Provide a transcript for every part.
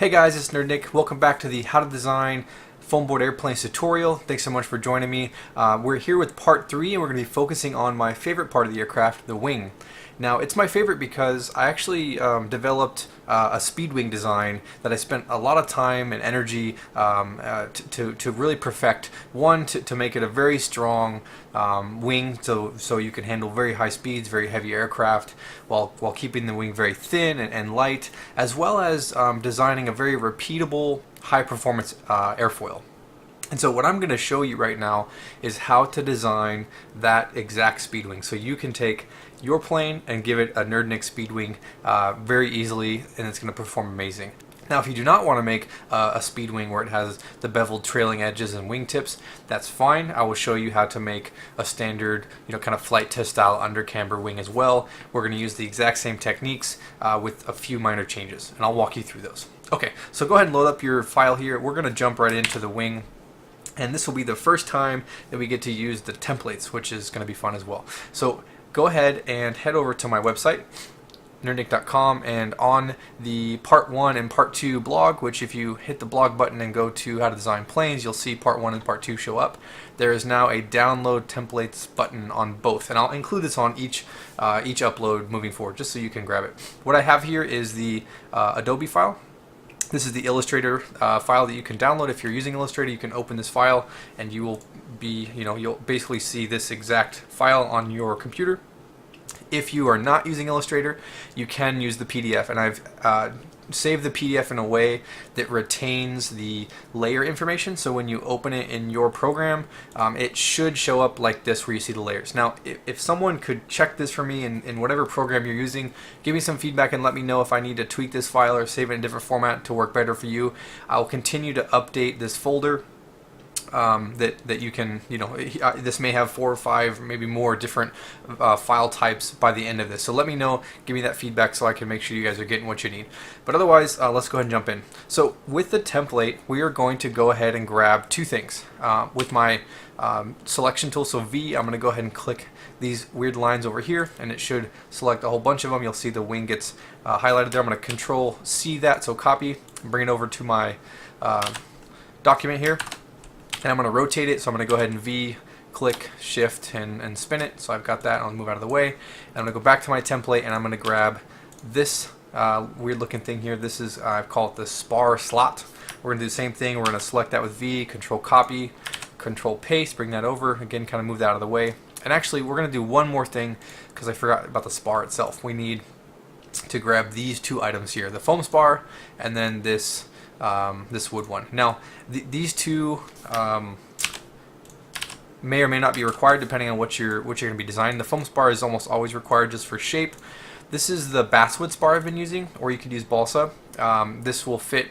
Hey guys, it's nerdnic. Welcome back to the How to Design Foam Board Airplanes tutorial. Thanks so much for joining me. We're here with part 3 and we're going to be focusing on my favorite part of the aircraft, the wing. Now it's my favorite because I actually developed a speedwing design that I spent a lot of time and energy to really perfect. One, to make it a very strong wing so you can handle very high speeds, very heavy aircraft while keeping the wing very thin and light, as well as designing a very repeatable high performance airfoil. And so what I'm going to show you right now is how to design that exact speedwing. So you can take your plane and give it a nerdnic speedwing very easily, and it's going to perform amazing. Now, if you do not want to make a speedwing where it has the beveled trailing edges and wingtips, that's fine. I will show you how to make a standard, kind of flight test style under camber wing as well. We're going to use the exact same techniques with a few minor changes, and I'll walk you through those. Okay, so go ahead and load up your file here. We're going to jump right into the wing. And this will be the first time that we get to use the templates, which is going to be fun as well. So go ahead and head over to my website, nerdnic.com, and on the part 1 and part 2 blog, which if you hit the blog button and go to how to design planes, you'll see part 1 and part 2 show up. There is now a download templates button on both, and I'll include this on each upload moving forward, just so you can grab it. What I have here is the Adobe file. This is the Illustrator file that you can download. If you're using Illustrator, you can open this file and you will be, you'll basically see this exact file on your computer. If you are not using Illustrator, you can use the PDF, and I've saved the PDF in a way that retains the layer information. So when you open it in your program, it should show up like this where you see the layers. Now, if someone could check this for me in whatever program you're using, give me some feedback and let me know if I need to tweak this file or save it in a different format to work better for you. I'll continue to update this folder. That you can, this may have 4 or 5, maybe more different file types by the end of this. So let me know, give me that feedback so I can make sure you guys are getting what you need. But otherwise, let's go ahead and jump in. So with the template, we are going to go ahead and grab 2 things. With my selection tool, so V, I'm going to go ahead and click these weird lines over here, and it should select a whole bunch of them. You'll see the wing gets highlighted there. I'm going to Control C that, so copy, bring it over to my document here. And I'm going to rotate it, so I'm going to go ahead and V, click, shift, and spin it. So I've got that. I'll move out of the way. And I'm going to go back to my template, and I'm going to grab this weird looking thing here. This is, I call it the Spar slot. We're going to do the same thing. We're going to select that with V, Control Copy, Control Paste, bring that over. Again, kind of move that out of the way. And actually, we're going to do one more thing because I forgot about the Spar itself. We need to grab these 2 items here, the foam spar and then this wood one. Now these 2 may or may not be required depending on what you're going to be designing. The foam spar is almost always required just for shape. This is the basswood spar I've been using, or you could use balsa. This will fit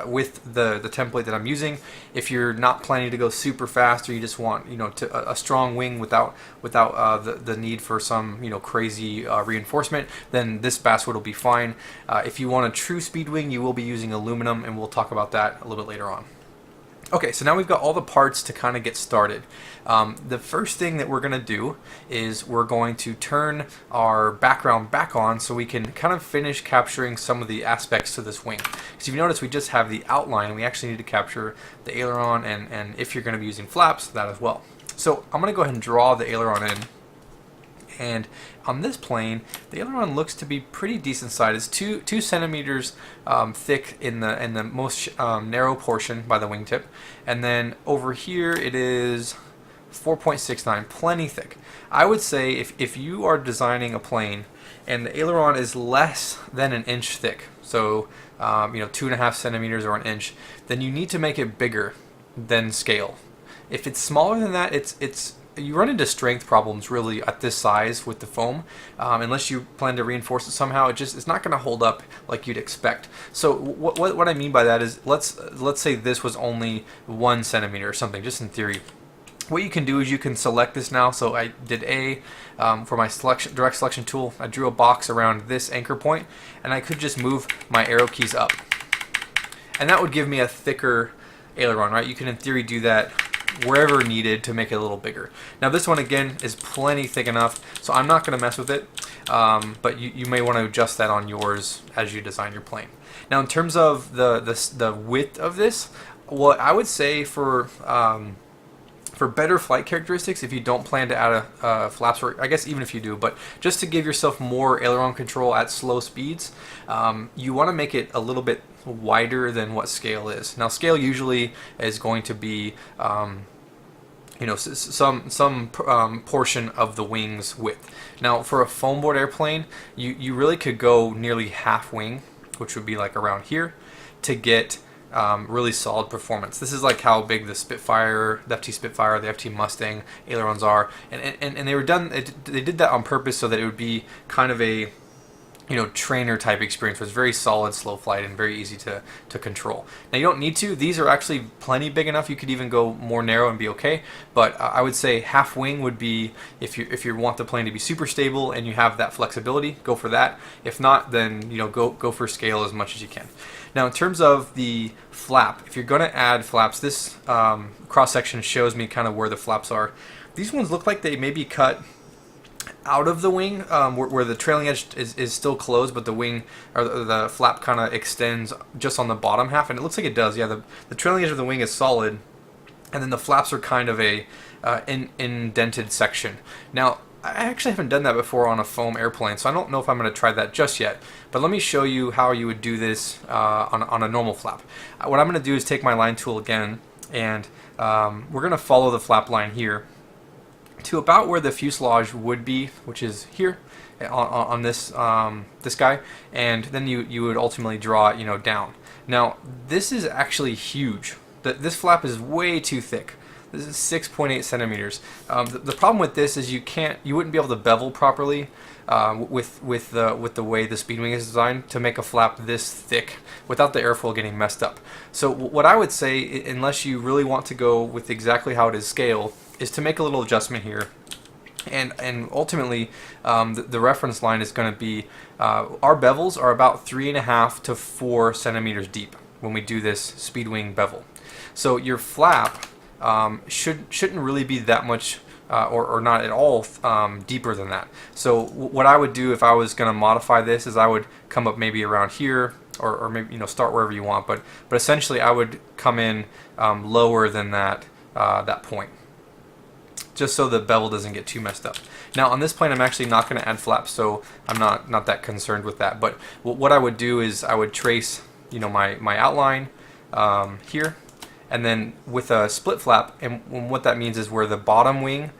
with the template that I'm using. If you're not planning to go super fast, or you just want a strong wing without the need for some crazy reinforcement, then this basswood will be fine. If you want a true speed wing, you will be using aluminum, and we'll talk about that a little bit later on. Okay, so now we've got all the parts to kind of get started. The first thing that we're going to do is we're going to turn our background back on so we can kind of finish capturing some of the aspects to this wing. Because if you notice, we just have the outline. We actually need to capture the aileron, and if you're going to be using flaps, that as well. So I'm going to go ahead and draw the aileron in. And on this plane, the aileron looks to be pretty decent size. It's 2 centimeters thick in the most narrow portion by the wingtip, and then over here it is 4.69, plenty thick. I would say if you are designing a plane and the aileron is less than an inch thick, so 2.5 centimeters or an inch, then you need to make it bigger than scale. If it's smaller than that, you run into strength problems really at this size with the foam, unless you plan to reinforce it somehow. It's not going to hold up like you'd expect. So what I mean by that is, let's say this was only 1 centimeter or something, just in theory. What you can do is you can select this now. So I did A for my direct selection tool. I drew a box around this anchor point, and I could just move my arrow keys up, and that would give me a thicker aileron, right? You can in theory do that wherever needed to make it a little bigger. Now this one again is plenty thick enough, so I'm not going to mess with it, but you may want to adjust that on yours as you design your plane. Now in terms of the width of this, what I would say for better flight characteristics, if you don't plan to add a flaps, or I guess even if you do, but just to give yourself more aileron control at slow speeds, you want to make it a little bit wider than what scale is. Now scale usually is going to be you know, some portion of the wing's width. Now for a foam board airplane, you really could go nearly half wing, which would be like around here, to get really solid performance. This is like how big the Spitfire, the FT Spitfire, the FT Mustang ailerons are, and they were done. They did that on purpose so that it would be kind of a, you know, trainer type experience. It was very solid, slow flight, and very easy to control. Now you don't need to. These are actually plenty big enough. You could even go more narrow and be okay. But I would say half wing would be, if you want the plane to be super stable and you have that flexibility, go for that. If not, then you know, go for scale as much as you can. Now in terms of the flap, if you're going to add flaps, this cross section shows me kind of where the flaps are. These ones look like they may be cut out of the wing, where the trailing edge is still closed, but the wing, or the flap, kind of extends just on the bottom half, and it looks like it does. Yeah, the trailing edge of the wing is solid, and then the flaps are kind of a indented section. Now I actually haven't done that before on a foam airplane, so I don't know if I'm going to try that just yet, but let me show you how you would do this on a normal flap. What I'm going to do is take my line tool again, and we're going to follow the flap line here to about where the fuselage would be, which is here on this this guy, and then you would ultimately draw it, you know, down. Now this is actually huge. This flap is way too thick. This is 6.8 centimeters. The problem with this is you wouldn't be able to bevel properly with the way the speedwing is designed to make a flap this thick without the airfoil getting messed up. So what I would say, unless you really want to go with exactly how it is scaled, is to make a little adjustment here, and ultimately the reference line is going to be our bevels are about 3.5 to 4 centimeters deep when we do this speedwing bevel. So your flap shouldn't really be that much or not at all deeper than that. So what I would do if I was going to modify this is I would come up maybe around here, or maybe, you know, start wherever you want, but essentially I would come in lower than that that point, just so the bevel doesn't get too messed up. Now on this plane I'm actually not going to add flaps, so I'm not that concerned with that. But what I would do is I would trace, you know, my outline here, and then with a split flap, and what that means is where the bottom wing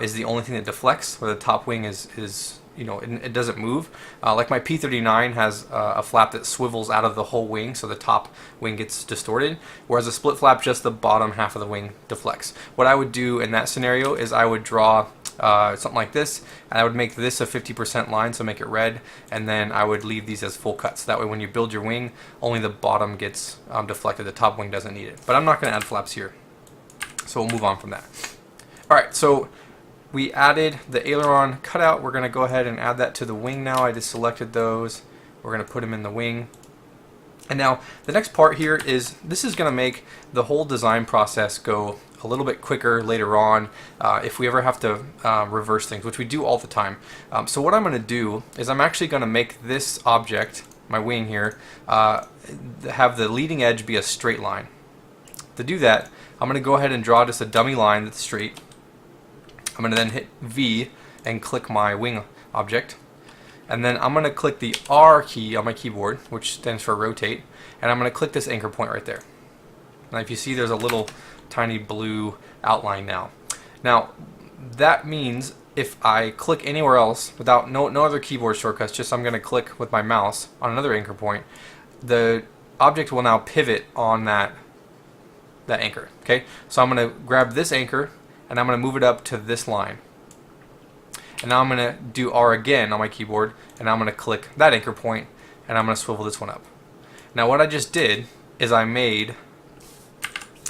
is the only thing that deflects, where the top wing is you know, it doesn't move. Like my P39 has a flap that swivels out of the whole wing, so the top wing gets distorted, whereas a split flap, just the bottom half of the wing deflects. What I would do in that scenario is I would draw something like this, and I would make this a 50% line, so make it red, and then I would leave these as full cuts. That way when you build your wing, only the bottom gets deflected, the top wing doesn't need it. But I'm not going to add flaps here, so we'll move on from that. Alright, so we added the aileron cutout. We're going to go ahead and add that to the wing now. I just selected those. We're going to put them in the wing. And now the next part here is, this is going to make the whole design process go a little bit quicker later on if we ever have to reverse things, which we do all the time. So what I'm going to do is I'm actually going to make this object, my wing here, have the leading edge be a straight line. To do that, I'm going to go ahead and draw just a dummy line that's straight. I'm going to then hit V and click my wing object, and then I'm going to click the R key on my keyboard, which stands for rotate, and I'm going to click this anchor point right there. Now if you see, there's a little tiny blue outline now. Now that means if I click anywhere else without no other keyboard shortcuts, just I'm going to click with my mouse on another anchor point, the object will now pivot on that anchor. Okay, so I'm going to grab this anchor and I'm going to move it up to this line. And now I'm going to do R again on my keyboard, and I'm going to click that anchor point, and I'm going to swivel this one up. Now what I just did is I made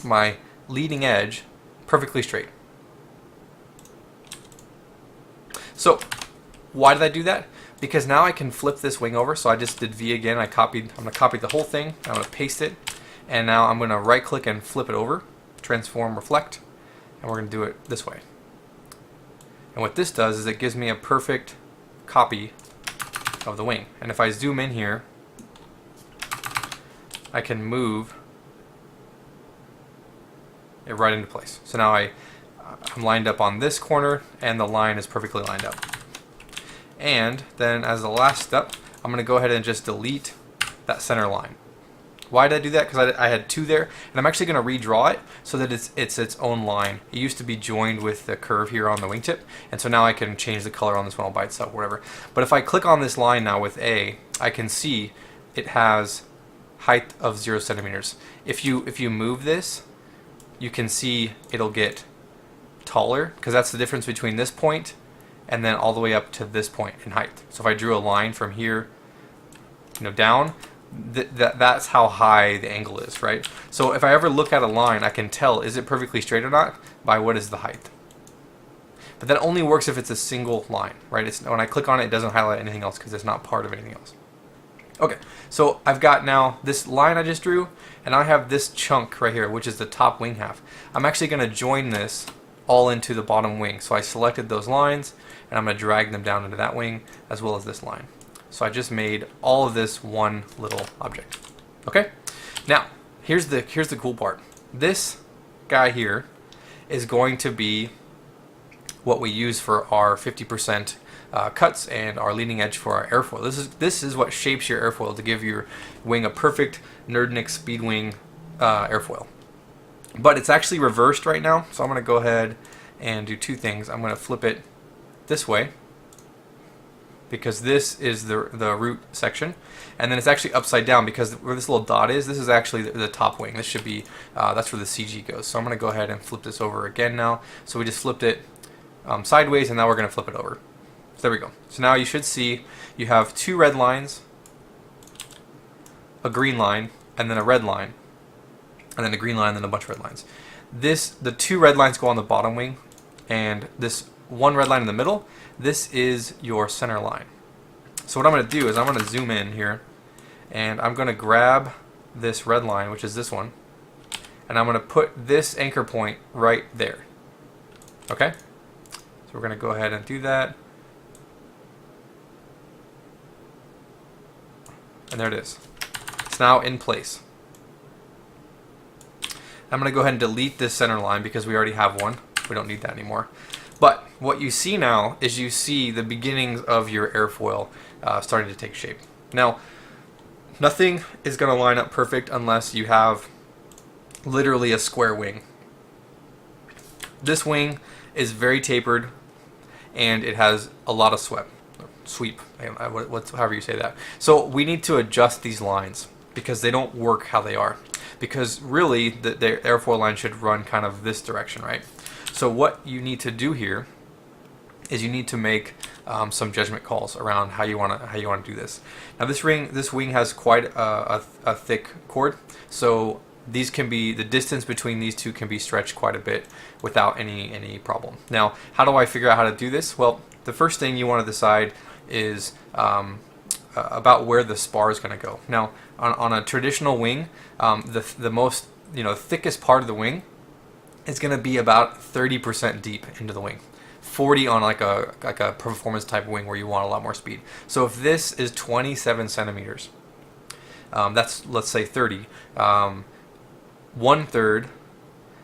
my leading edge perfectly straight. So why did I do that? Because now I can flip this wing over. So I just did V again. I'm going to copy the whole thing. I'm going to paste it, and now I'm going to right click and flip it over, transform, reflect. and we're going to do it this way. And what this does is it gives me a perfect copy of the wing. And if I zoom in here, I can move it right into place. So now I'm lined up on this corner, and the line is perfectly lined up. And then as the last step, I'm going to go ahead and just delete that center line. Why did I do that? Because I had two there, and I'm actually going to redraw it so that it's its own line. It used to be joined with the curve here on the wingtip, and so now I can change the color on this one all by itself, whatever. But if I click on this line now with A, I can see it has height of 0 centimeters. If you move this, you can see it'll get taller, because that's the difference between this point and then all the way up to this point in height. So if I drew a line from here, down, that's how high the angle is, right? So if I ever look at a line, I can tell, is it perfectly straight or not by what is the height. But that only works if it's a single line, right? When I click on it, it doesn't highlight anything else because it's not part of anything else. Okay, so I've got now this line I just drew, and I have this chunk right here, which is the top wing half. I'm actually going to join this all into the bottom wing. So I selected those lines, and I'm going to drag them down into that wing as well as this line. So I just made all of this one little object. Okay, now here's the cool part. This guy here is going to be what we use for our 50% cuts and our leading edge for our airfoil. This is what shapes your airfoil to give your wing a perfect nerdnic speedwing airfoil. But it's actually reversed right now, so I'm going to go ahead and do two things. I'm going to flip it this way, because this is the root section, and then it's actually upside down because where this little dot is, this is actually the top wing. This should be, that's where the CG goes. So I'm going to go ahead and flip this over again now. So we just flipped it sideways, and now we're going to flip it over. So there we go. So now you should see you have two red lines, a green line, and then a red line, and then a green line, and then a bunch of red lines. The two red lines go on the bottom wing, and this one red line in the middle, this is your center line. So what I'm going to do is I'm going to zoom in here, and I'm going to grab this red line, which is this one, and I'm going to put this anchor point right there. Okay? So we're going to go ahead and do that. And there it is. It's now in place. I'm going to go ahead and delete this center line because we already have one. We don't need that anymore. But what you see now is you see the beginnings of your airfoil starting to take shape. Now, nothing is going to line up perfect unless you have literally a square wing. This wing is very tapered, and it has a lot of sweep, however you say that. So we need to adjust these lines because they don't work how they are. Because really, the airfoil line should run kind of this direction, right? So what you need to do here is you need to make some judgment calls around how you want to do this. Now this wing has quite a thick cord, so these can be, the distance between these two can be stretched quite a bit without any problem. Now, how do I figure out how to do this? Well, the first thing you want to decide is about where the spar is going to go. Now, on a traditional wing, the most thickest part of the wing is going to be about 30% deep into the wing. 40 on like a performance type wing where you want a lot more speed. So if this is 27 centimeters, that's, let's say 30. 1/3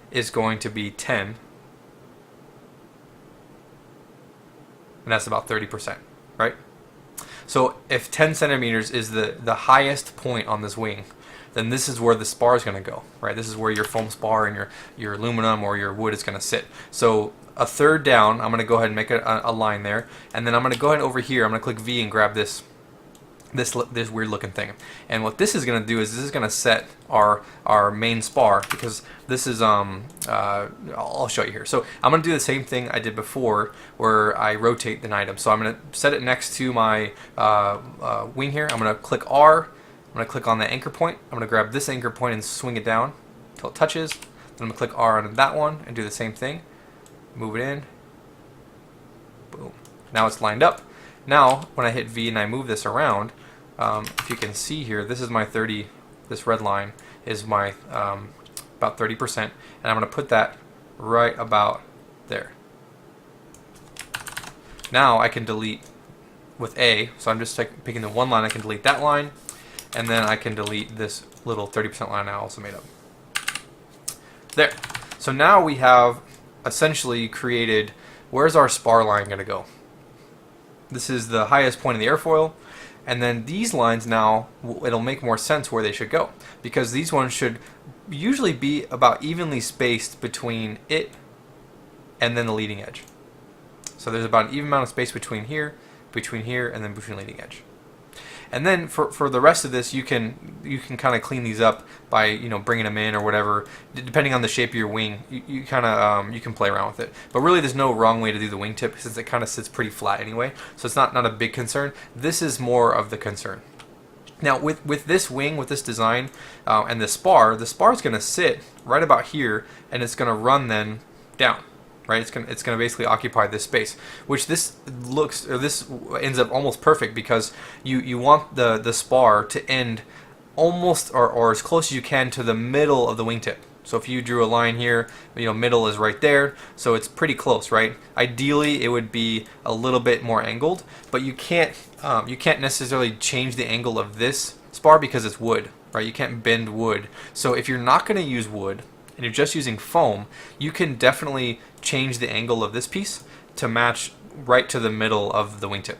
is going to be 10, and that's about 30%, right? So if 10 centimeters is the highest point on this wing, then this is where the spar is going to go, right? This is where your foam spar and your aluminum or your wood is going to sit. So 1/3 down, I'm going to go ahead and make a line there, and then I'm going to go ahead over here. I'm going to click V and grab this weird looking thing. And what this is going to do is this is going to set our main spar, because this is I'll show you here. So I'm going to do the same thing I did before where I rotate an item. So I'm going to set it next to my wing here. I'm going to click R. I'm going to click on the anchor point. I'm going to grab this anchor point and swing it down until it touches. Then I'm going to click R on that one and do the same thing. Move it in. Boom. Now it's lined up. Now, when I hit V and I move this around, if you can see here, this is my 30, this red line is my about 30%, and I'm going to put that right about there. Now I can delete with A, so I'm just picking the one line, I can delete that line, and then I can delete this little 30% line I also made up. There. So now we have essentially created, where's our spar line going to go? This is the highest point of the airfoil, and then these lines now, it'll make more sense where they should go, because these ones should usually be about evenly spaced between it and then the leading edge. So there's about an even amount of space between here, and then between leading edge. And then for the rest of this, you can kind of clean these up by, you know, bringing them in or whatever, depending on the shape of your wing. You kind of you can play around with it. But really, there's no wrong way to do the wingtip since it kind of sits pretty flat anyway. So it's not a big concern. This is more of the concern. Now with this wing, with this design, and the spar is going to sit right about here, and it's going to run then down. Right, it's gonna basically occupy this space, which this ends up almost perfect, because you want the spar to end almost or as close as you can to the middle of the wingtip. So if you drew a line here, you know, middle is right there, so it's pretty close, right? Ideally, it would be a little bit more angled, but you can't necessarily change the angle of this spar because it's wood, right? You can't bend wood. So if you're not going to use wood and you're just using foam, you can definitely change the angle of this piece to match right to the middle of the wingtip.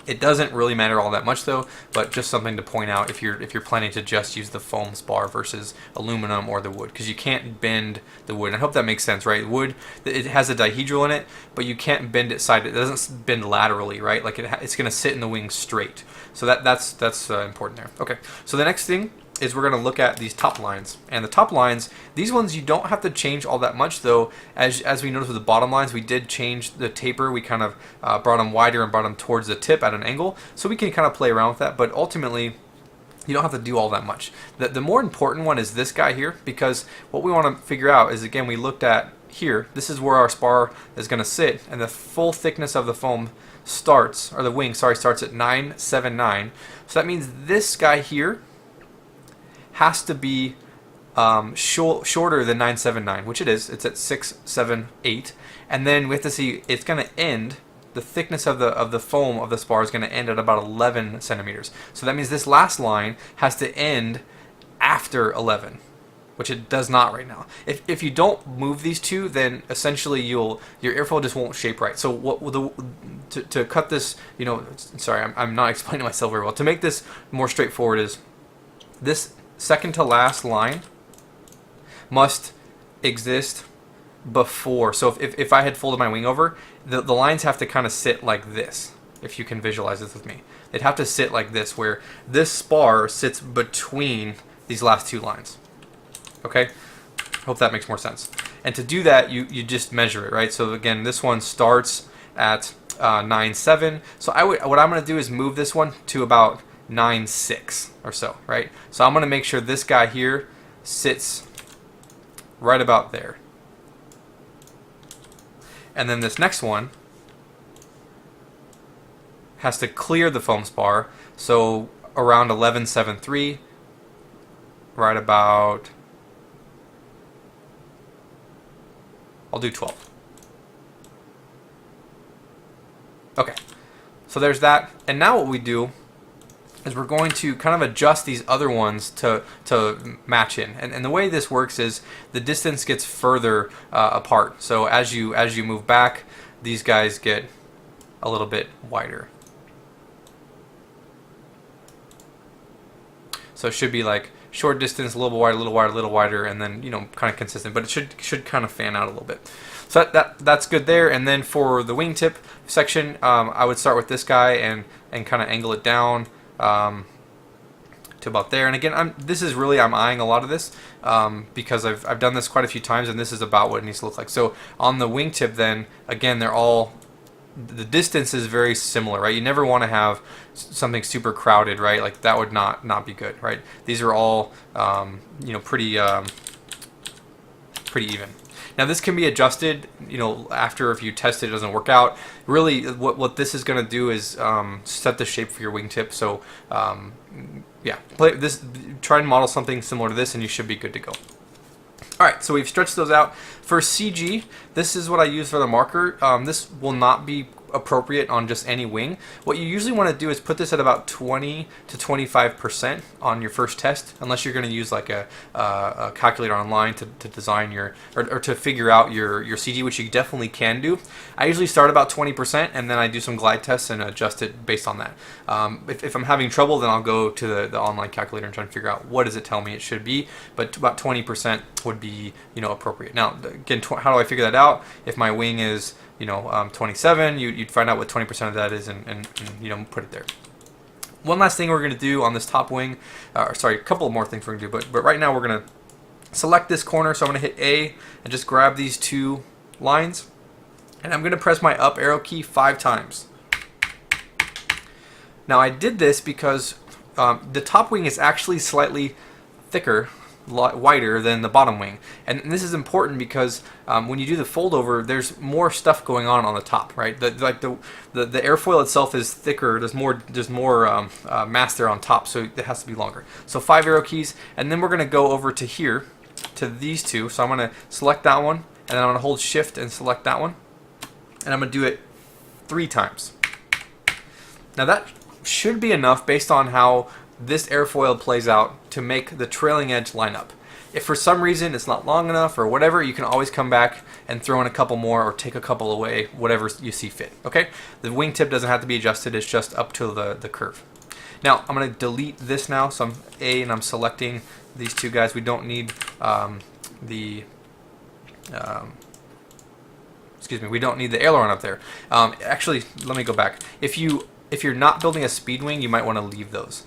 It doesn't really matter all that much though, but just something to point out if you're planning to just use the foam spar versus aluminum or the wood, because you can't bend the wood. And I hope that makes sense, right? Wood, it has a dihedral in it, but you can't bend it side. It doesn't bend laterally, right? Like it's going to sit in the wing straight. So that's important there. Okay. So the next thing is we're going to look at these top lines. And the top lines, these ones you don't have to change all that much though. As we noticed with the bottom lines, we did change the taper. We kind of brought them wider and brought them towards the tip at an angle. So we can kind of play around with that, but ultimately you don't have to do all that much. The more important one is this guy here, because what we want to figure out is, again, we looked at here, this is where our spar is going to sit, and the full thickness of the foam starts, or the wing, sorry, starts at 979. So that means this guy here has to be shorter than 979, which it is. It's at 678, and then we have to see it's going to end. The thickness of the foam of the spar is going to end at about 11 centimeters. So that means this last line has to end after 11, which it does not right now. If you don't move these two, then essentially your airfoil just won't shape right. So to cut this, you know, sorry, I'm not explaining myself very well. To make this more straightforward is this second to last line must exist before. So if I had folded my wing over, the lines have to kind of sit like this. If you can visualize this with me, they'd have to sit like this, where this spar sits between these last two lines. Okay, hope that makes more sense. And to do that, you just measure it, right? So again, this one starts at 9.7. So what I'm going to do is move this one to about 9.6 or so, right? So I'm going to make sure this guy here sits right about there. And then this next one has to clear the foam spar, so around 11.73, right about, I'll do 12. Okay, so there's that. And now what we do is we're going to kind of adjust these other ones to match in. And the way this works is the distance gets further apart. So as you move back, these guys get a little bit wider. So it should be like short distance, a little wider, a little wider, a little wider, and then, you know, kind of consistent. But it should kind of fan out a little bit. So that's good there. And then for the wingtip section, I would start with this guy and kind of angle it down to about there. And again, I'm eyeing a lot of this because I've done this quite a few times, and this is about what it needs to look like. So on the wingtip, then again, the distance is very similar, right? You never want to have something super crowded, right? Like that would not be good, right? These are all you know, pretty even. Now this can be adjusted, you know, after if you test it doesn't work out. Really, what this is going to do is set the shape for your wingtip. So yeah, try and model something similar to this, and you should be good to go. All right, so we've stretched those out. For CG, this is what I use for the marker. This will not be appropriate on just any wing. What you usually want to do is put this at about 20 to 25% on your first test, unless you're going to use like a calculator online to design your, or to figure out your CG, which you definitely can do. I usually start about 20% and then I do some glide tests and adjust it based on that. If I'm having trouble, then I'll go to the online calculator and try to figure out what does it tell me it should be, but about 20% would be, you know, appropriate. Now, again, how do I figure that out? If my wing is, you know, 27, you'd find out what 20% of that is and you know, put it there. One last thing we're going to do on this top wing, sorry, a couple more things we're going to do, but right now we're going to select this corner, so I'm going to hit A and just grab these two lines, and I'm going to press my up arrow key 5 times. Now I did this because the top wing is actually slightly thicker, wider than the bottom wing, and this is important because when you do the fold over, there's more stuff going on the top, right? The airfoil itself is thicker. There's more mass there on top, so it has to be longer. So 5 arrow keys, and then we're going to go over to here, to these two. So I'm going to select that one, and then I'm going to hold Shift and select that one, and I'm going to do it 3 times. Now that should be enough based on how this airfoil plays out to make the trailing edge line up. If for some reason it's not long enough or whatever, you can always come back and throw in a couple more or take a couple away, whatever you see fit. Okay? The wingtip doesn't have to be adjusted, it's just up to the curve. Now I'm going to delete this now, so I'm A and I'm selecting these two guys. We don't need we don't need the aileron up there. Actually, let me go back. If you're not building a speed wing, you might want to leave those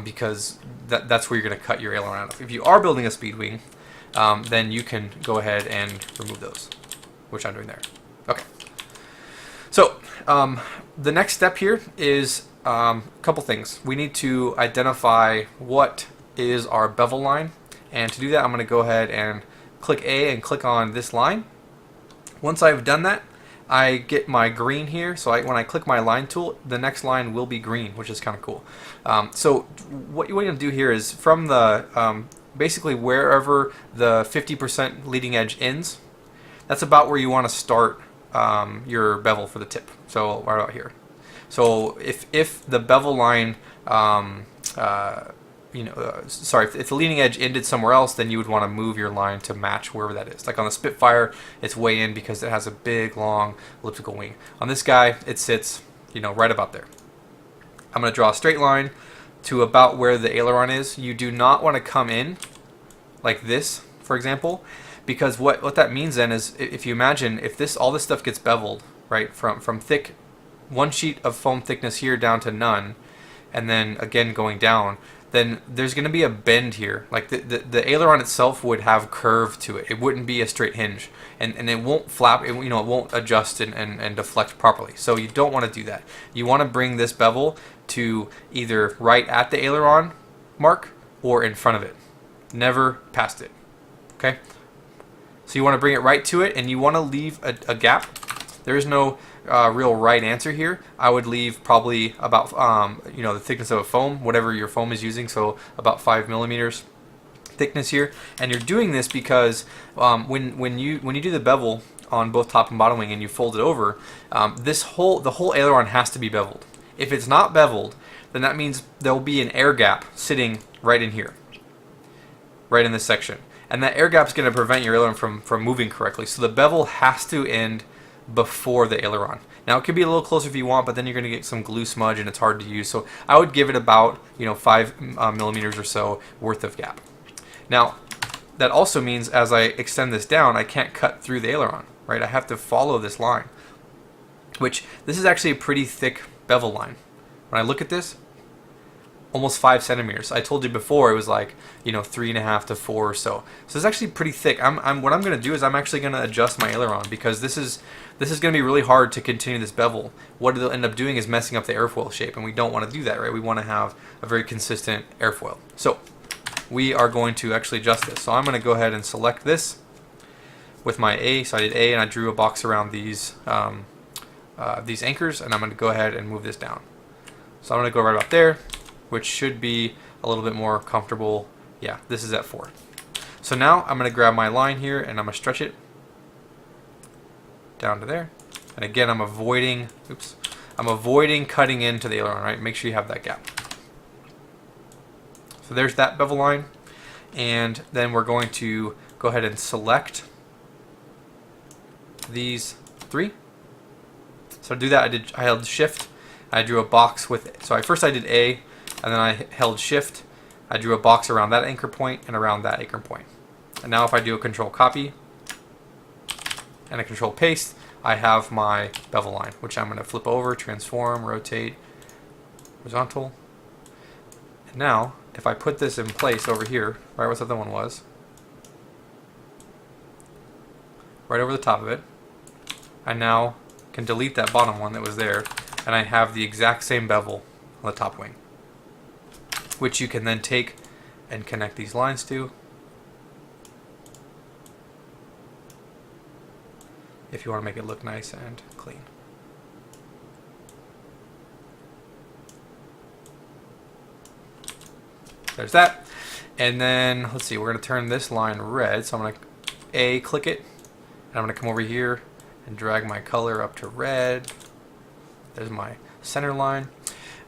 because that's where you're going to cut your aileron out of. If you are building a speed wing, then you can go ahead and remove those, which I'm doing there. Okay. So the next step here is a couple things. We need to identify what is our bevel line, and to do that, I'm going to go ahead and click A and click on this line. Once I've done that, I get my green here, so when I click my line tool, the next line will be green, which is kind of cool. So what you want to do here is from the basically wherever the 50% leading edge ends, that's about where you want to start your bevel for the tip. So right about here. So if the bevel line if the leading edge ended somewhere else, then you would want to move your line to match wherever that is. Like on the Spitfire, it's way in because it has a big, long elliptical wing. On this guy, it sits, you know, right about there. I'm going to draw a straight line to about where the aileron is. You do not want to come in like this, for example, because what that means then is, if you imagine, if all this stuff gets beveled, right, from thick, one sheet of foam thickness here down to none, and then again going down, then there's going to be a bend here. Like the aileron itself would have curve to it. It wouldn't be a straight hinge, and it won't flap. It won't adjust and deflect properly. So you don't want to do that. You want to bring this bevel to either right at the aileron mark or in front of it, never past it. Okay. So you want to bring it right to it, and you want to leave a gap. There is no real right answer here. I would leave probably about the thickness of a foam, whatever your foam is using, so about 5 millimeters thickness here. And you're doing this because when you do the bevel on both top and bottom wing and you fold it over, the whole aileron has to be beveled. If it's not beveled, then that means there will be an air gap sitting right in here, right in this section, and that air gap is going to prevent your aileron from moving correctly. So the bevel has to end before the aileron. Now it could be a little closer if you want, but then you're going to get some glue smudge and it's hard to use. So I would give it about 5 millimeters or so worth of gap. Now that also means as I extend this down, I can't cut through the aileron, right? I have to follow this line, which this is actually a pretty thick bevel line. When I look at this, almost 5 centimeters. I told you before it was like 3.5 to 4 or so. So it's actually pretty thick. What I'm going to do is I'm actually going to adjust my aileron because this is going to be really hard to continue this bevel. What it'll end up doing is messing up the airfoil shape, and we don't want to do that, right? We want to have a very consistent airfoil. So we are going to actually adjust this. So I'm going to go ahead and select this with my A. So I did A and I drew a box around these anchors, and I'm going to go ahead and move this down. So I'm going to go right about there, which should be a little bit more comfortable. Yeah, this is at 4. So now I'm going to grab my line here and I'm going to stretch it down to there. And again, I'm avoiding cutting into the aileron, right? Make sure you have that gap. So there's that bevel line. And then we're going to go ahead and select these three. So to do that, I held shift. I drew a box with, so first I did A, and then I held shift. I drew a box around that anchor point and around that anchor point. And now if I do a control copy and a control paste, I have my bevel line, which I'm going to flip over, transform, rotate, horizontal. And now, if I put this in place over here, right where the other one was, right over the top of it, I now can delete that bottom one that was there, and I have the exact same bevel on the top wing, which you can then take and connect these lines to if you want to make it look nice and clean. There's that. And then, let's see, we're going to turn this line red. So I'm going to click it, and I'm going to come over here and drag my color up to red. There's my center line.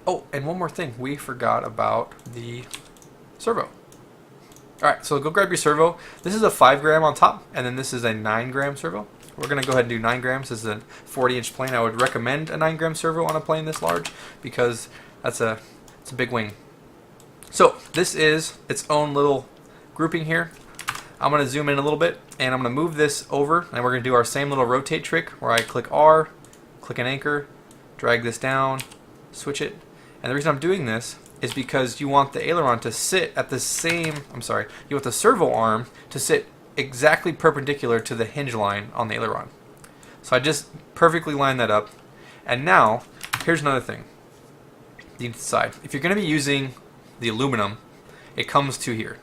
Oh, and one more thing. We forgot about the servo. Alright, so go grab your servo. This is a 5 gram on top, and then this is a 9 gram servo. We're going to go ahead and do 9 grams. This is a 40-inch plane. I would recommend a 9 gram servo on a plane this large because it's a big wing. So this is its own little grouping here. I'm going to zoom in a little bit, and I'm going to move this over, and we're going to do our same little rotate trick where I click R, click an anchor, drag this down, switch it. And the reason I'm doing this is because you want the aileron to sit at the same, you want the servo arm to sit exactly perpendicular to the hinge line on the aileron. So I just perfectly line that up. And now, here's another thing you need to decide. If you're going to be using the aluminum, it comes to here.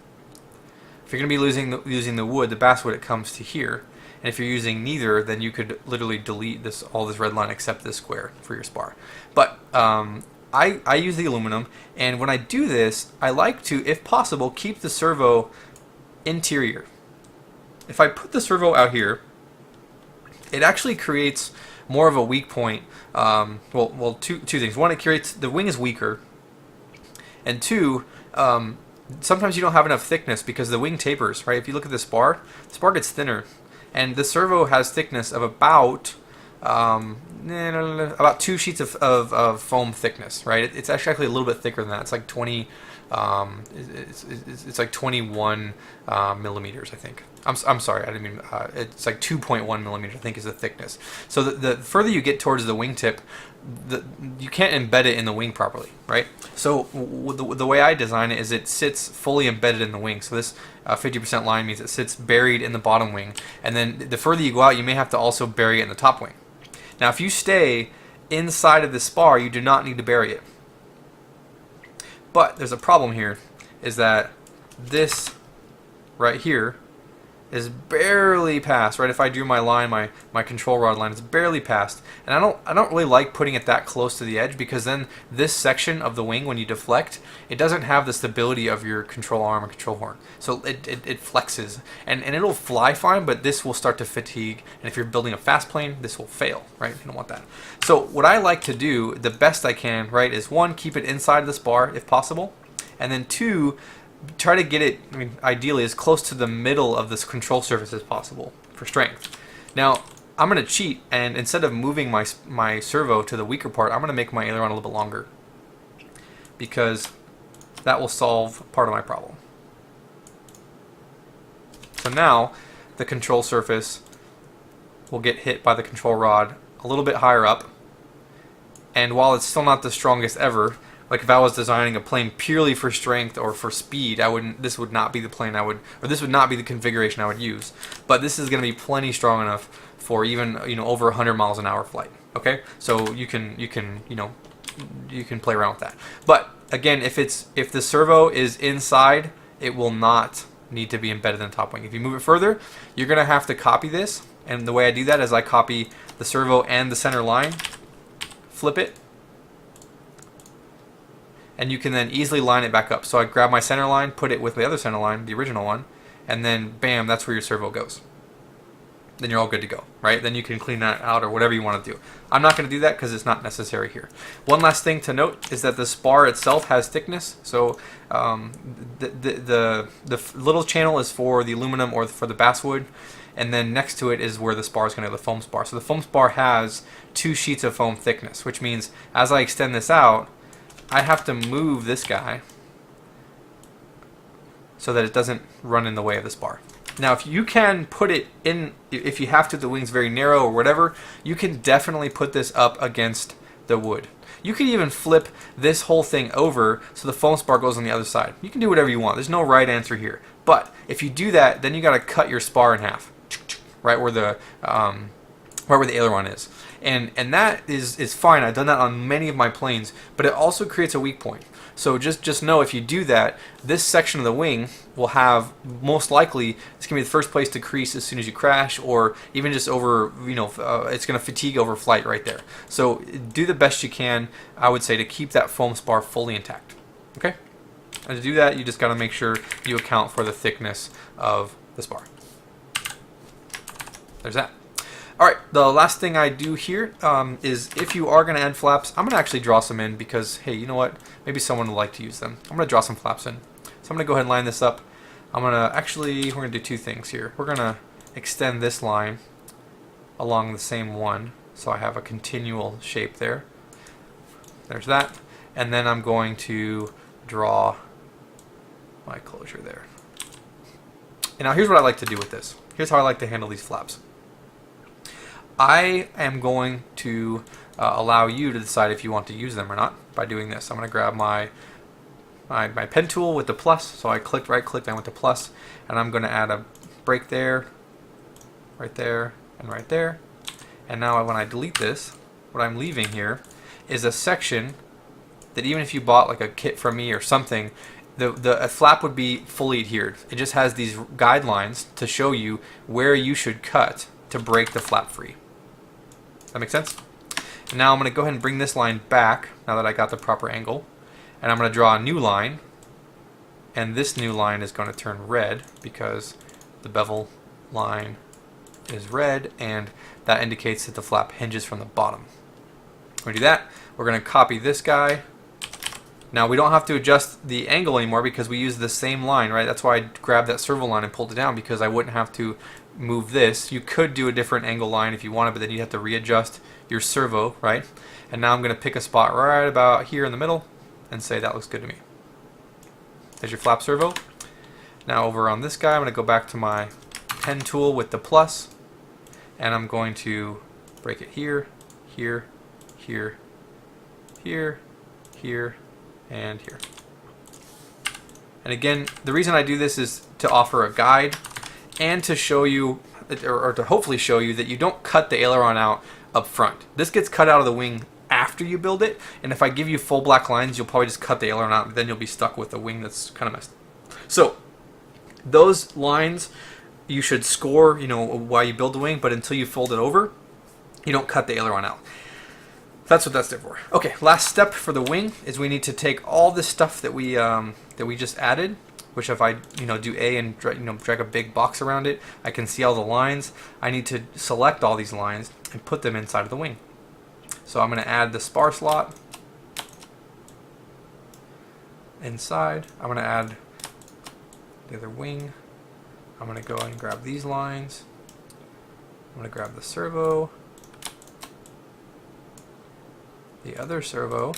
If you're going to be using the wood, the basswood, it comes to here. And if you're using neither, then you could literally delete all this red line except this square for your spar. But I use the aluminum, and when I do this, I like to, if possible, keep the servo interior. If I put the servo out here, it actually creates more of a weak point. Well, two things. One, it creates, the wing is weaker, and two, sometimes you don't have enough thickness because the wing tapers, right? If you look at the spar gets thinner, and the servo has thickness of about 2 sheets of foam thickness, right? It's actually a little bit thicker than that. It's like 20. It's like 21 millimeters, I think. I'm sorry, I didn't mean. It's like 2.1 millimeters, I think, is the thickness. So the further you get towards the wingtip, you can't embed it in the wing properly, right? So the way I design it is it sits fully embedded in the wing. So this 50% line means it sits buried in the bottom wing, and then the further you go out, you may have to also bury it in the top wing. Now, if you stay inside of the spar, you do not need to bury it. But there's a problem here, is that this right here is barely past, right? If I drew my line, my control rod line, it's barely past. And I don't really like putting it that close to the edge, because then this section of the wing, when you deflect, it doesn't have the stability of your control arm or control horn. So it flexes, and it'll fly fine, but this will start to fatigue. And if you're building a fast plane, this will fail, right? You don't want that. So what I like to do, the best I can, right, is one, keep it inside the spar if possible, and then two, try to get it, ideally as close to the middle of this control surface as possible for strength. Now, I'm going to cheat, and instead of moving my servo to the weaker part, I'm going to make my aileron a little bit longer, because that will solve part of my problem. So now, the control surface will get hit by the control rod a little bit higher up, and while it's still not the strongest ever, like if I was designing a plane purely for strength or for speed, this would not be the plane or this would not be the configuration I would use. But this is going to be plenty strong enough for even, over 100 miles an hour flight. Okay, so you can play around with that. But again, if the servo is inside, it will not need to be embedded in the top wing. If you move it further, you're going to have to copy this. And the way I do that is I copy the servo and the center line, flip it, and you can then easily line it back up. So I grab my center line, put it with the other center line, the original one, and then bam, that's where your servo goes. Then you're all good to go, right? Then you can clean that out or whatever you want to do. I'm not going to do that because it's not necessary here. One last thing to note is that the spar itself has thickness. So the little channel is for the aluminum or for the basswood, and then next to it is where the spar is going to go, the foam spar. So the foam spar has 2 sheets of foam thickness, which means as I extend this out, I have to move this guy so that it doesn't run in the way of the spar. Now, if you can put it in, if you have to, the wing's very narrow or whatever, you can definitely put this up against the wood. You can even flip this whole thing over so the foam spar goes on the other side. You can do whatever you want. There's no right answer here. But if you do that, then you got to cut your spar in half, right where the aileron is. And that is fine. I've done that on many of my planes, but it also creates a weak point. So just know if you do that, this section of the wing will have, most likely, it's going to be the first place to crease as soon as you crash, or even just over, it's going to fatigue over flight right there. So do the best you can, I would say, to keep that foam spar fully intact. Okay? And to do that, you just got to make sure you account for the thickness of the spar. There's that. Alright, the last thing I do here is if you are going to add flaps, I'm going to actually draw some in because, hey, you know what? Maybe someone would like to use them. I'm going to draw some flaps in. So I'm going to go ahead and line this up. I'm going to we're going to do 2 things here. We're going to extend this line along the same one so I have a continual shape there. There's that. And then I'm going to draw my closure there. And now here's what I like to do with this. Here's how I like to handle these flaps. I am going to allow you to decide if you want to use them or not by doing this. I'm going to grab my pen tool with the plus. So I clicked, right clicked, I went to plus, and I'm going to add a break there, right there, and right there. And now when I delete this, what I'm leaving here is a section that even if you bought like a kit from me or something, a flap would be fully adhered. It just has these guidelines to show you where you should cut to break the flap free. That make sense? And now I'm going to go ahead and bring this line back now that I got the proper angle. And I'm going to draw a new line. And this new line is going to turn red because the bevel line is red, and that indicates that the flap hinges from the bottom. When we do that, we're going to copy this guy. Now we don't have to adjust the angle anymore because we use the same line, right? That's why I grabbed that servo line and pulled it down, because I wouldn't have to move this. You could do a different angle line if you wanted, but then you'd have to readjust your servo, right? And now I'm going to pick a spot right about here in the middle and say that looks good to me. There's your flap servo. Now over on this guy, I'm going to go back to my pen tool with the plus, and I'm going to break it here, here, here, here, here, and here. And again, the reason I do this is to offer a guide and to show you, or to hopefully show you, that you don't cut the aileron out up front. This gets cut out of the wing after you build it, and if I give you full black lines, you'll probably just cut the aileron out, and then you'll be stuck with a wing that's kind of messed. So those lines you should score, while you build the wing, but until you fold it over, you don't cut the aileron out. That's what that's there for. Okay, last step for the wing is we need to take all this stuff that we just added, which if I do A and drag a big box around it, I can see all the lines. I need to select all these lines and put them inside of the wing. So I'm going to add the spar slot inside. I'm going to add the other wing. I'm going to go and grab these lines. I'm going to grab the servo, the other servo,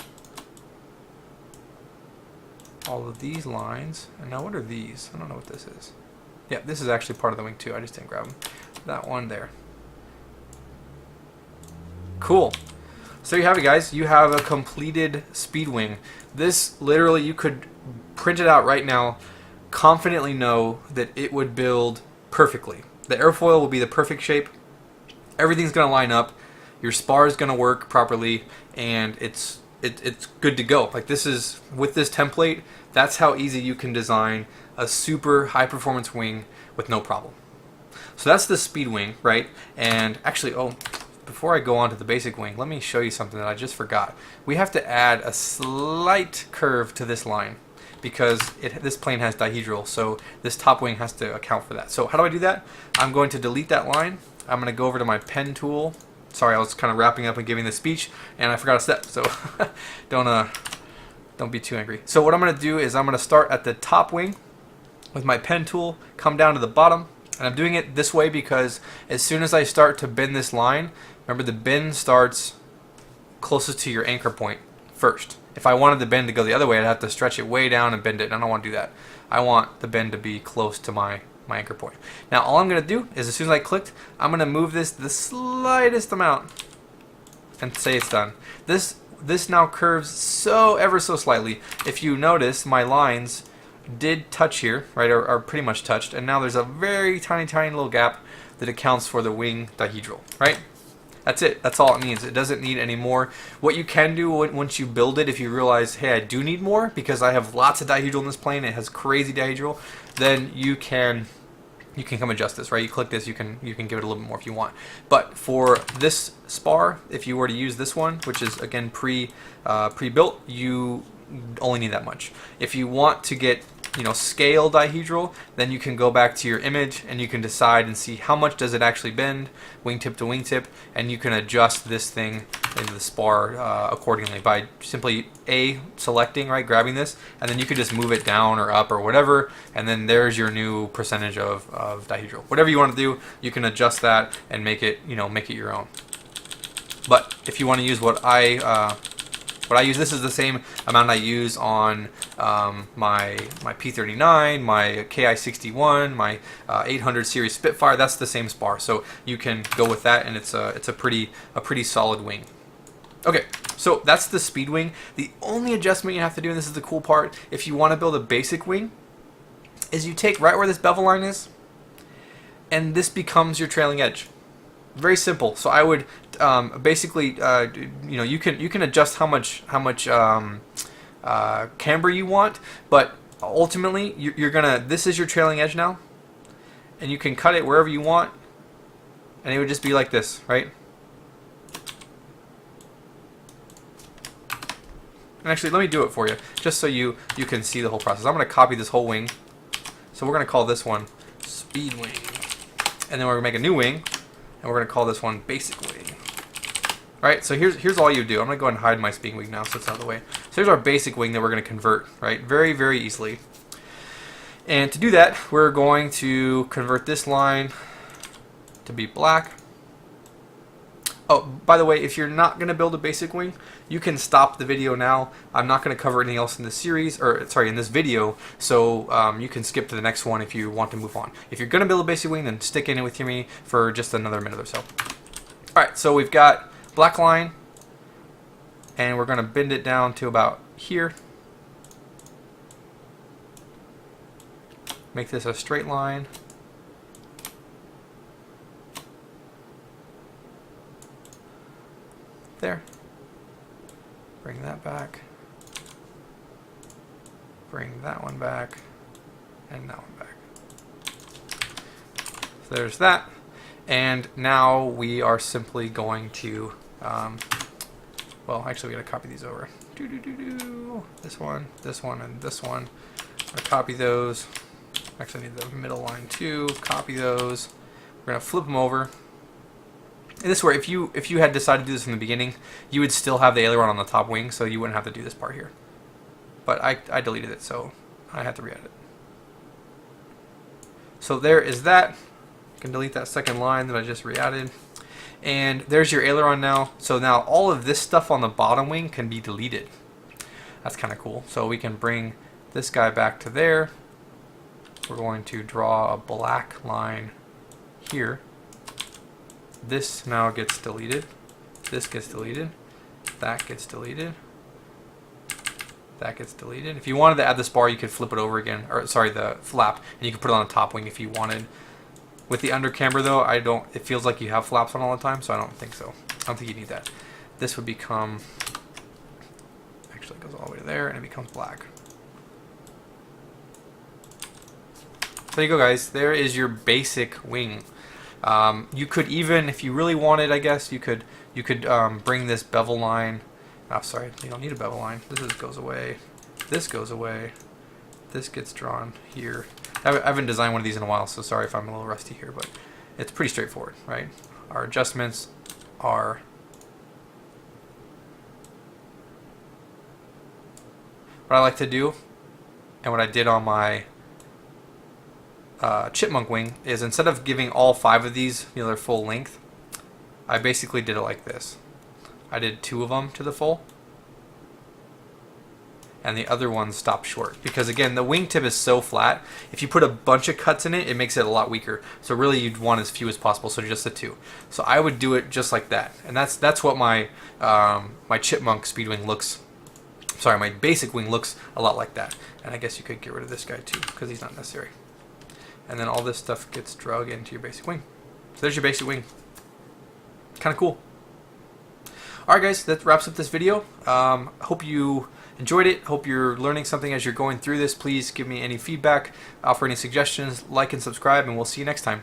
all of these lines, and now what are these? I don't know what this is. Yeah, this is actually part of the wing too. I just didn't grab them. That one there. Cool. So you have it, guys. You have a completed speed wing. This literally, you could print it out right now, confidently know that it would build perfectly. The airfoil will be the perfect shape. Everything's going to line up. Your spar is going to work properly, and it's good to go. Like, this is, with this template, that's how easy you can design a super high performance wing with no problem. So that's the speed wing, right? And actually, before I go on to the basic wing, let me show you something that I just forgot. We have to add a slight curve to this line, because this plane has dihedral, so this top wing has to account for that. So how do I do that? I'm going to delete that line. I'm going to go over to my pen tool. Sorry, I was kind of wrapping up and giving the speech, and I forgot a step, so don't be too angry. So what I'm going to do is I'm going to start at the top wing with my pen tool, come down to the bottom, and I'm doing it this way because as soon as I start to bend this line, remember the bend starts closest to your anchor point first. If I wanted the bend to go the other way, I'd have to stretch it way down and bend it, and I don't want to do that. I want the bend to be close to my anchor point. Now all I'm going to do is as soon as I clicked, I'm going to move this the slightest amount and say it's done. This now curves so ever so slightly. If you notice, my lines did touch here, right, are pretty much touched, and now there's a very tiny little gap that accounts for the wing dihedral, right? That's it. That's all it needs. It doesn't need any more. What you can do once you build it, if you realize, hey, I do need more because I have lots of dihedral in this plane, it has crazy dihedral, then you can come adjust this, right? You click this, you can give it a little bit more if you want. But for this spar, if you were to use this one, which is again pre-built, you only need that much. If you want to get scale dihedral, then you can go back to your image and you can decide and see how much does it actually bend wingtip to wingtip, and you can adjust this thing into the spar accordingly by simply selecting, right, grabbing this, and then you could just move it down or up or whatever, and then there's your new percentage of dihedral. Whatever you want to do, you can adjust that and make it your own. But if you want to use what I use, this is the same amount I use on my P39, my Ki-61, my 800 series Spitfire. That's the same spar, so you can go with that, and it's a pretty solid wing. Okay, so that's the speed wing. The only adjustment you have to do, and this is the cool part, if you want to build a basic wing, is you take right where this bevel line is, and this becomes your trailing edge. Very simple. So I would basically, you can adjust how much camber you want, but ultimately you're gonna. This is your trailing edge now, and you can cut it wherever you want, and it would just be like this, right? And actually, let me do it for you, just so you can see the whole process. I'm gonna copy this whole wing, so we're gonna call this one speed wing, and then we're gonna make a new wing. And we're going to call this one basic wing. Alright, so here's all you do. I'm going to go ahead and hide my speed wing now so it's out of the way. So here's our basic wing that we're going to convert, right? Very easily. And to do that, we're going to convert this line to be black. Oh, by the way, if you're not going to build a basic wing, you can stop the video now. I'm not going to cover anything else in this series, or sorry, in this video, so you can skip to the next one if you want to move on. If you're going to build a basic wing, then stick in it with me for just another minute or so. Alright, so we've got black line, and we're going to bend it down to about here. Make this a straight line. There. Bring that back. Bring that one back. And that one back. So there's that. And now we are simply going to, well, actually we gotta copy these over. This one, and this one. I'm gonna copy those. Actually I need the middle line too. Copy those. We're gonna flip them over. And this way, if you had decided to do this from the beginning, you would still have the aileron on the top wing, so you wouldn't have to do this part here. But I deleted it, so I had to re-edit it. So there is that. You can delete that second line that I just re-added. And there's your aileron now. So now all of this stuff on the bottom wing can be deleted. That's kind of cool. So we can bring this guy back to there. We're going to draw a black line here. This now gets deleted. This gets deleted. That gets deleted. That gets deleted. If you wanted to add the spar, you could flip it over again, or sorry, the flap, and you could put it on the top wing if you wanted. With the under camber though, it feels like you have flaps on all the time, so I don't think so. I don't think you need that. This would become, actually it goes all the way to there, and it becomes black. So there you go, guys. There is your basic wing. You could even, if you really wanted, I guess, you could bring this bevel line. Oh, sorry, you don't need a bevel line. This goes away. This goes away. this gets drawn here. I haven't designed one of these in a while, so sorry if I'm a little rusty here, but it's pretty straightforward, right? Our adjustments are what I like to do, and what I did on my chipmunk wing is instead of giving all 5 of these their full length, I basically did it like this. I did 2 of them to the full, and the other ones stopped short. Because again, the wingtip is so flat, if you put a bunch of cuts in it, it makes it a lot weaker. So really you'd want as few as possible, so just the 2. So I would do it just like that. And that's what my my chipmunk speedwing looks, sorry, my basic wing looks a lot like that. And I guess you could get rid of this guy too, because he's not necessary. And then all this stuff gets drug into your basic wing. So there's your basic wing. Kind of cool. Alright guys, that wraps up this video. Hope you enjoyed it. Hope you're learning something as you're going through this. Please give me any feedback, offer any suggestions, like and subscribe, and we'll see you next time.